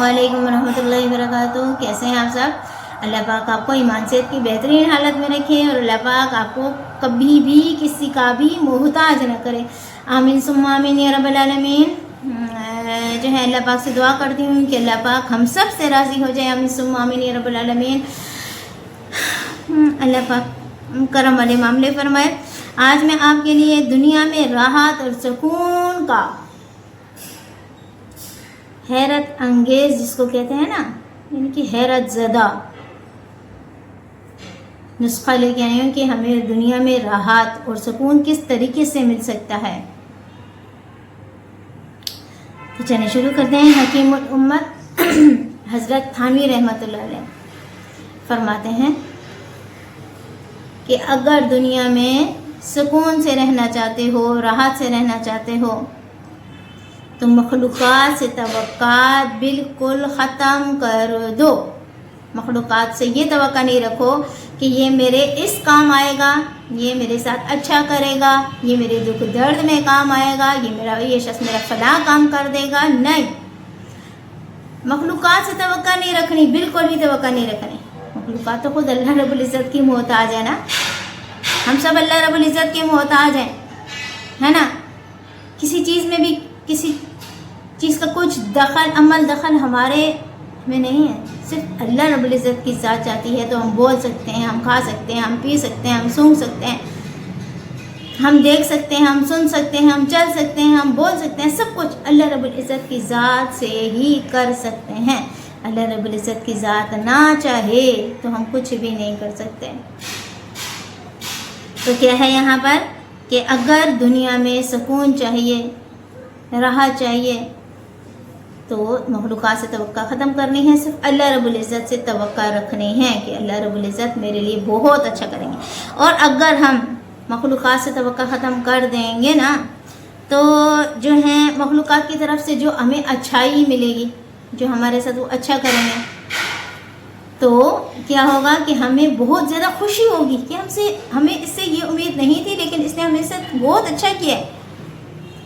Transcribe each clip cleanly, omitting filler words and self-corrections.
अस्सलामुअलैकुम रहमतुल्लाहि वबरकातुहू। कैसे हैं आप सब? अल्लाह पाक आपको ईमान सेहत की बेहतरीन हालत में रखे और अल्लाह पाक आपको कभी भी किसी का भी मोहताज न करे। आमीन सुम्मा आमीन या रब्बल आलमीन। जो है अल्लाह पाक से दुआ करती हूँ कि अल्लाह पाक हम सब से राज़ी हो जाए। आमीन सुम्मा आमीन या रब्बल आलमीन। अल्लाह पाक करम वाले मामले फरमाए। आज मैं आपके लिए दुनिया में राहत और सुकून का हैरत अंगेज जिसको कहते हैं ना, यानी कि हैरत ज़दा नुस्खा लेके आई हूँ कि हमें दुनिया में राहत और सुकून किस तरीके से मिल सकता है। तो चलिए शुरू करते हैं। हकीमुल उम्मत हज़रत थानवी रहमतुल्लाह अलैह फरमाते हैं कि अगर दुनिया में सुकून से रहना चाहते हो, राहत से रहना चाहते हो, तो मखलूक़ात से तवक्कुल बिल्कुल ख़त्म कर दो। मखलूक़ात से ये तवक्को नहीं रखो कि ये मेरे इस काम आएगा, ये मेरे साथ अच्छा करेगा, ये मेरे दुख दर्द में काम आएगा, ये शख्स मेरा फलाह काम कर देगा। नहीं, मखलूक़ात से तवक्को नहीं रखनी, बिल्कुल भी तवक्को नहीं रखनी। मखलूक़ात तो खुद अल्लाह रब्बुल इज़्ज़त की मोहताज है ना, हम सब अल्लाह रब्बुल इज़्ज़त के मोहताज हैं, है ना। किसी चीज़ में भी किसी चीज़ का कुछ दखल हमारे में नहीं है। सिर्फ अल्लाह रब्बुल इज़्ज़त की ज़ात चाहती है तो हम बोल सकते हैं, हम खा सकते हैं, हम पी सकते हैं, हम सूंघ सकते हैं, हम देख सकते हैं, हम सुन सकते हैं, हम चल सकते हैं, हम बोल सकते हैं। सब कुछ अल्लाह रब्बुल इज़्ज़त की ज़ात से ही कर सकते हैं। अल्लाह रब्बुल इज़्ज़त की ज़ात ना चाहे तो हम कुछ भी नहीं कर सकते। तो क्या है यहाँ पर कि अगर दुनिया में सुकून चाहिए, राहत चाहिए, तो मखलूक़ात से तवक्को ख़त्म करनी है। सिर्फ अल्लाह रब्बुल इज़्ज़त से तवक्को रखनी है कि अल्लाह रब्बुल इज़्ज़त मेरे लिए बहुत अच्छा करेंगे। और अगर हम मखलूक़ात से तवक्को ख़त्म कर देंगे ना, तो जो है मखलूक़ात की तरफ से जो हमें अच्छाई मिलेगी, जो हमारे साथ वो अच्छा करेंगे, तो क्या होगा कि हमें बहुत ज़्यादा खुशी होगी कि हमें इससे ये उम्मीद नहीं थी, लेकिन इसने हमें से बहुत अच्छा किया है।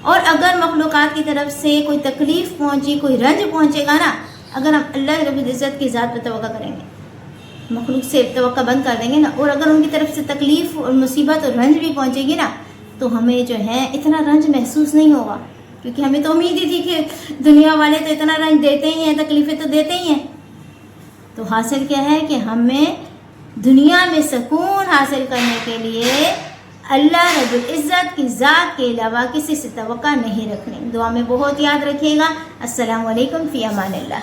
और अगर मखलूक़ात की तरफ से कोई तकलीफ़ पहुंची, कोई रंज पहुंचेगा ना, अगर हम अल्लाह रब्बुल इज़्ज़त की ज़ात पर तवक्को करेंगे, मखलूक से तवक्को बंद कर देंगे ना, और अगर उनकी तरफ से तकलीफ़ और मुसीबत और रंज भी पहुंचेगी ना, तो हमें जो है इतना रंज महसूस नहीं होगा, क्योंकि हमें तो उम्मीद ही थी कि दुनिया वाले तो इतना रंज देते ही हैं, तकलीफ़ें तो देते ही हैं। तो हासिल क्या है कि हमें दुनिया में सुकून हासिल करने के लिए अल्लाह रब्बुल इज़्ज़त की ज़ात के अलावा किसी से तवक्को नहीं रखनी। दुआ में बहुत याद रखिएगा। अस्सलामु अलैकुम फ़ी अमानिल्लाह।